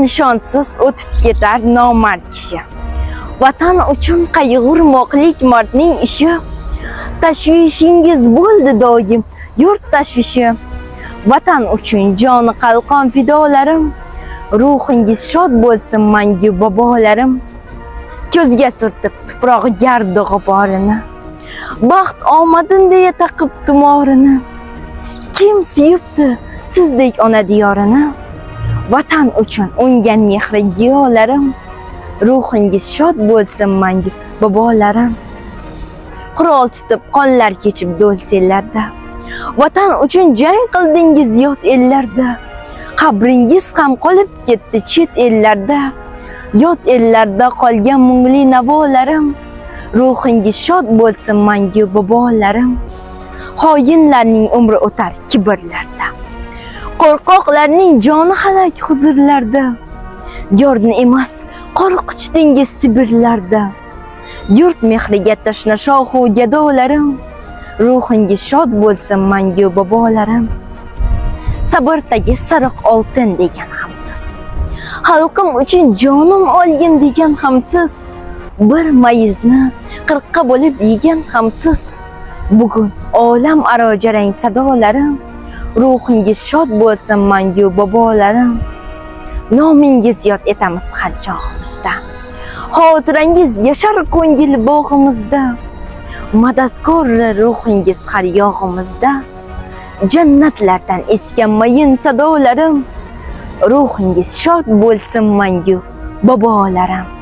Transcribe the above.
nishonsiz o'tib ketar nomard kishi. Vatan uchun qayg'urmoqlik mardning ishi. Tashvishingiz bo'ldi doim yurt tashvishi. Vatan uchun joni qalqon fidolarim. Ruhingiz shod bo'lsin mangu bobolarim. Ko'zga surtib tuproq gardi g'uborini. Baxt omadin deya taqib tumorini. Kim suyibdi sizdek ona diyorini? Vatan uchun ungan mehri giyolarim. Ruhingiz shod bo'lsin mangu bobolarim. Qurol tutib qonlar kechib do'lsellarda. Vatan uchun jang qildingiz yot ellarda. Qabringiz ham qolib ketdi chet ellarda. Yot ellarda qolgan mungli navolarim. Ruhingiz shod bo'lsin mangu bobolarim. Xoinlarning umri o'tar kibrlarda. Qo'rqoqlarning joni halak huzurlarda. Yorni emas, qo'rqichdingiz Sibirlarda. Yurt mehriga tashna shohu gadolarim. Ruhingiz shod bo'lsin mangu bobolarim. Sabrdagi sariq oltin degan hamsiz. Xalqim uchun jonim olgin degan hamsiz. Bir mayizni 40 bo'lib yegan hamsiz. Bugun olam aro jarang sadolarim. Ruhingiz shod bo'lsin mangu bobolarim. Nomingiz yod etamiz har chog'imizda. Xotirangiz yashar ko'ngil bog'imizda. Madadkor ruhingiz har yog'imizda. Jannatlardan esgan mayin sadolarim. Ruhingiz shod bo'lsin mangu bobolarim.